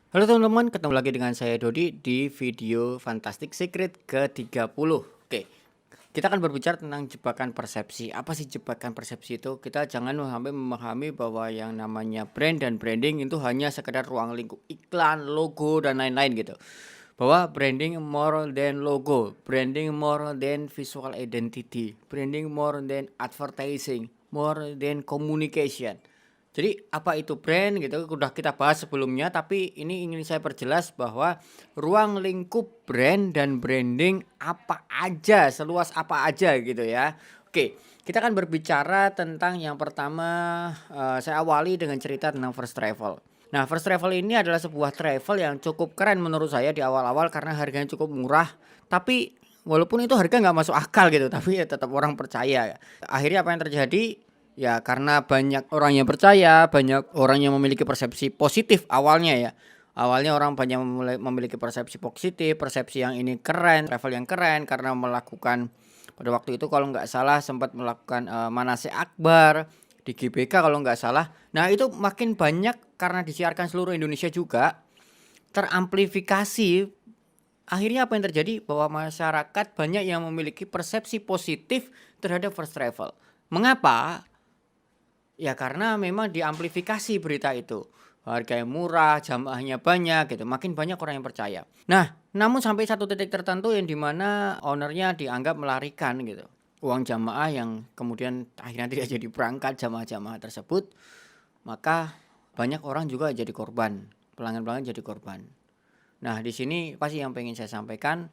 Halo teman-teman, ketemu lagi dengan saya Dodi di video Fantastic Secret ke-30. Oke, kita akan berbicara tentang jebakan persepsi. Apa sih jebakan persepsi itu? Kita jangan sampai memahami bahwa yang namanya brand dan branding itu hanya sekedar ruang lingkup iklan, logo, dan lain-lain gitu. Bahwa branding more than logo, branding more than visual identity, branding more than advertising, more than communication. Jadi apa itu brand gitu udah kita bahas sebelumnya, tapi ini ingin saya perjelas bahwa ruang lingkup brand dan branding apa aja, seluas apa aja gitu ya. Oke, kita akan berbicara tentang yang pertama, saya awali dengan cerita tentang First Travel. Nah, First Travel ini adalah sebuah travel yang cukup keren menurut saya di awal-awal karena harganya cukup murah, tapi walaupun itu harga nggak masuk akal gitu, tapi ya tetap orang percaya. Akhirnya apa yang terjadi? Ya karena banyak orang yang percaya, banyak orang yang memiliki persepsi positif awalnya ya. Awalnya orang banyak memiliki persepsi positif, persepsi yang ini keren, travel yang keren karena melakukan pada waktu itu kalau nggak salah sempat melakukan manasik akbar di GBK kalau nggak salah. Nah itu makin banyak karena disiarkan seluruh Indonesia juga teramplifikasi. Akhirnya apa yang terjadi bahwa masyarakat banyak yang memiliki persepsi positif terhadap first travel. Mengapa? Ya karena memang diamplifikasi berita itu. Harganya murah, jamaahnya banyak gitu, makin banyak orang yang percaya. Nah, namun sampai satu titik tertentu yang dimana ownernya dianggap melarikan gitu. Uang jamaah yang kemudian akhirnya tidak jadi berangkat jamaah-jamaah tersebut, maka banyak orang juga jadi korban, pelanggan-pelanggan jadi korban. Nah, di sini pasti yang pengen saya sampaikan,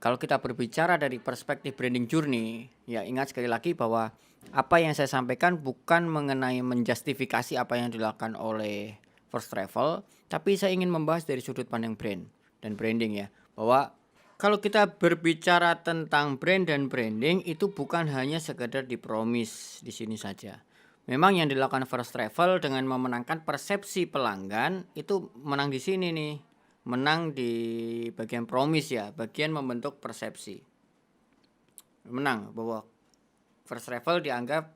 kalau kita berbicara dari perspektif branding journey, ya ingat sekali lagi bahwa apa yang saya sampaikan bukan mengenai menjustifikasi apa yang dilakukan oleh First Travel, tapi saya ingin membahas dari sudut pandang brand dan branding ya, bahwa kalau kita berbicara tentang brand dan branding itu bukan hanya sekedar dipromis di sini saja. Memang yang dilakukan First Travel dengan memenangkan persepsi pelanggan itu menang di sini nih. Menang di bagian promis ya, bagian membentuk persepsi. Menang bahwa First Travel dianggap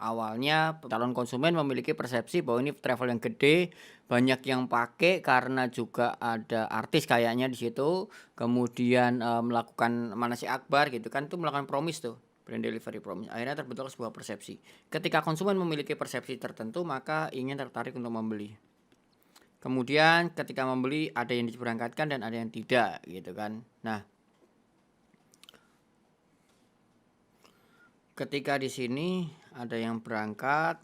awalnya calon konsumen memiliki persepsi bahwa ini travel yang gede, banyak yang pakai karena juga ada artis kayaknya di situ. Kemudian melakukan manasik akbar gitu kan, itu melakukan promise tuh, brand delivery promise. Akhirnya terbentuk sebuah persepsi. Ketika konsumen memiliki persepsi tertentu, maka ingin tertarik untuk membeli. Kemudian ketika membeli ada yang diberangkatkan dan ada yang tidak gitu kan. Nah, ketika di sini ada yang berangkat,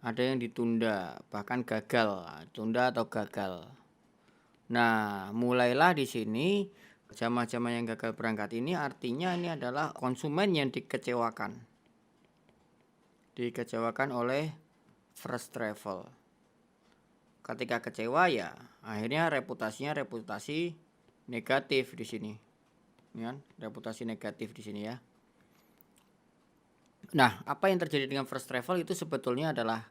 ada yang ditunda, bahkan gagal, tunda atau gagal. Nah, mulailah di sini jamaah-jamaah yang gagal berangkat ini artinya ini adalah konsumen yang dikecewakan. Dikecewakan oleh First Travel. Ketika kecewa ya akhirnya reputasi negatif di sini, ya, reputasi negatif di sini ya. Nah, apa yang terjadi dengan First Travel itu sebetulnya adalah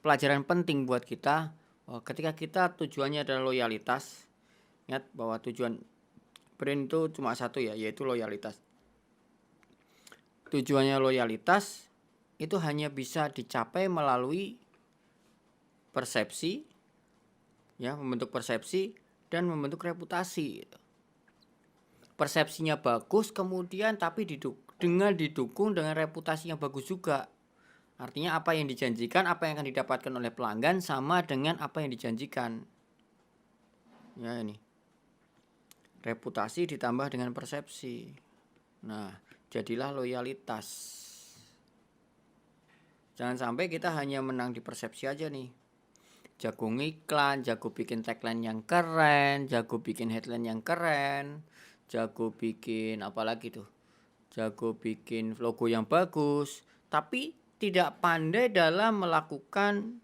pelajaran penting buat kita. Ketika kita tujuannya adalah loyalitas, ingat bahwa tujuan brand itu cuma satu ya, yaitu loyalitas. Tujuannya loyalitas itu hanya bisa dicapai melalui persepsi, ya, membentuk persepsi dan membentuk reputasi. Persepsinya bagus kemudian tapi didukung dengan reputasi yang bagus juga. Artinya apa yang dijanjikan, apa yang akan didapatkan oleh pelanggan sama dengan apa yang dijanjikan. Ya ini. Reputasi ditambah dengan persepsi. Nah, jadilah loyalitas. Jangan sampai kita hanya menang di persepsi aja nih. Jago ngiklan, jago bikin tagline yang keren, jago bikin headline yang keren, jago bikin apa lagi tuh, jago bikin logo yang bagus, tapi tidak pandai dalam melakukan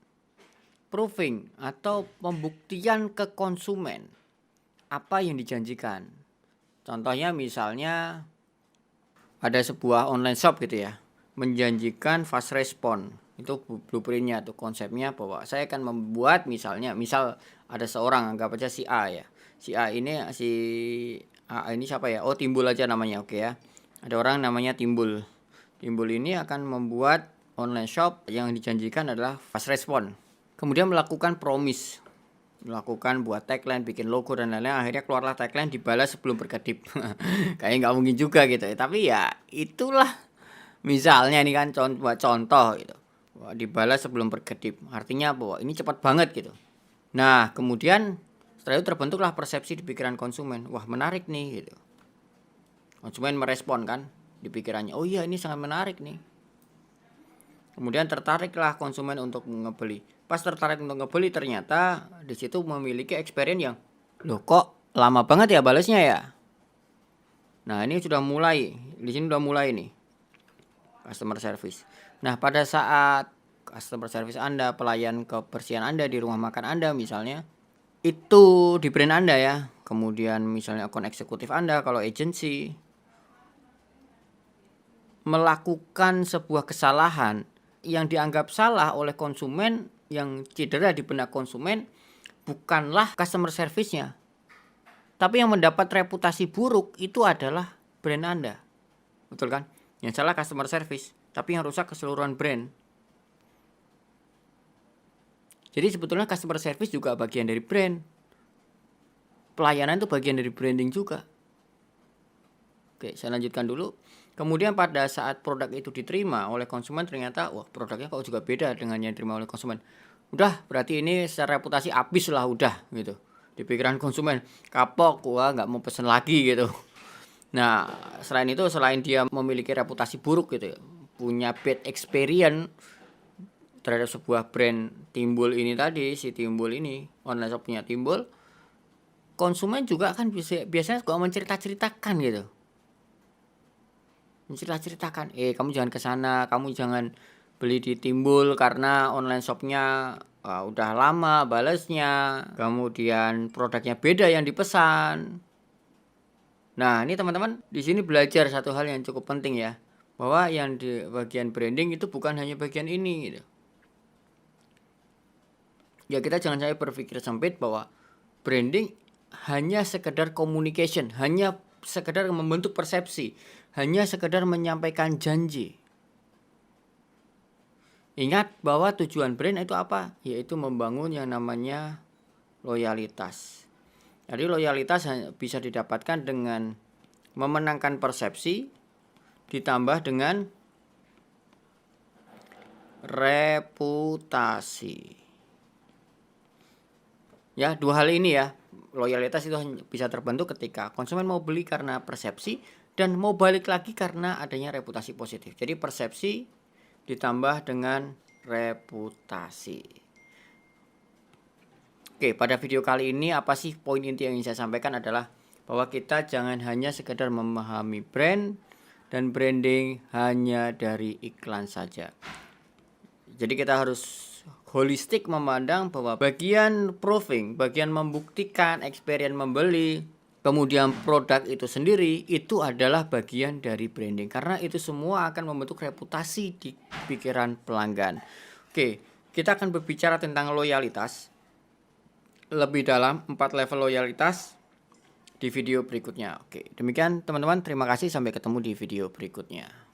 proving atau pembuktian ke konsumen apa yang dijanjikan. Contohnya misalnya ada sebuah online shop gitu ya, menjanjikan fast respon. Itu blueprintnya tuh, konsepnya bahwa saya akan membuat misal ada seorang, anggap aja si A ya. Si A ini siapa ya? Oh, Timbul aja namanya, oke ya. Ada orang namanya Timbul. Timbul ini akan membuat online shop yang dijanjikan adalah fast respon. Kemudian melakukan promise. melakukan buat tagline, bikin logo dan lain-lain, akhirnya keluarlah tagline dibalas sebelum berkedip. Kayaknya nggak mungkin juga gitu ya, tapi ya itulah misalnya ini kan contoh gitu. Wah, dibalas sebelum berkedip, artinya bahwa ini cepat banget gitu. Nah, kemudian setelah itu terbentuklah persepsi di pikiran konsumen, wah menarik nih gitu. Konsumen merespon kan di pikirannya, oh iya ini sangat menarik nih. Kemudian tertariklah konsumen untuk ngebeli. Pas tertarik untuk ngebeli ternyata di situ memiliki experience yang, loh kok lama banget ya balasnya ya. Nah ini sudah mulai, di sini udah mulai nih customer service. Nah pada saat customer service Anda, pelayan kebersihan Anda di rumah makan Anda misalnya, itu di brand Anda ya. Kemudian misalnya akun eksekutif Anda kalau agency melakukan sebuah kesalahan yang dianggap salah oleh konsumen, yang cedera di benak konsumen bukanlah customer service-nya, tapi yang mendapat reputasi buruk itu adalah brand Anda. Betul kan? Yang salah customer service, tapi yang rusak keseluruhan brand. Jadi sebetulnya customer service juga bagian dari brand. Pelayanan itu bagian dari branding juga. Oke, saya lanjutkan dulu. Kemudian pada saat produk itu diterima oleh konsumen ternyata, wah produknya kok juga beda dengan yang diterima oleh konsumen. Udah, berarti ini secara reputasi habis lah udah gitu. Di pikiran konsumen, kapok, wah nggak mau pesen lagi gitu. Nah, selain itu, selain dia memiliki reputasi buruk gitu ya, punya bad experience terhadap sebuah brand Timbul ini tadi, si Timbul ini, online shopnya Timbul, konsumen juga kan biasanya kok menceritakan gitu. Menceritakan, kamu jangan ke sana, kamu jangan beli di Timbul karena online shopnya udah lama balesnya, kemudian produknya beda yang dipesan. Nah, ini teman-teman di sini belajar satu hal yang cukup penting ya, bahwa yang di bagian branding itu bukan hanya bagian ini gitu. Ya kita jangan sampai berpikir sempit bahwa branding hanya sekedar communication, hanya sekedar membentuk persepsi, hanya sekedar menyampaikan janji. Ingat bahwa tujuan brand itu apa? Yaitu membangun yang namanya loyalitas. Jadi loyalitas bisa didapatkan dengan memenangkan persepsi ditambah dengan reputasi. Ya, dua hal ini ya. Loyalitas itu bisa terbentuk ketika konsumen mau beli karena persepsi dan mau balik lagi karena adanya reputasi positif. Jadi persepsi ditambah dengan reputasi. Oke, pada video kali ini apa sih poin inti yang ingin saya sampaikan adalah bahwa kita jangan hanya sekedar memahami brand dan branding hanya dari iklan saja. Jadi kita harus holistik memandang bahwa bagian proving, bagian membuktikan experience membeli, kemudian produk itu sendiri itu adalah bagian dari branding, karena itu semua akan membentuk reputasi di pikiran pelanggan. Oke, kita akan berbicara tentang loyalitas lebih dalam, 4 level loyalitas di video berikutnya. Oke, demikian teman-teman, terima kasih, sampai ketemu di video berikutnya.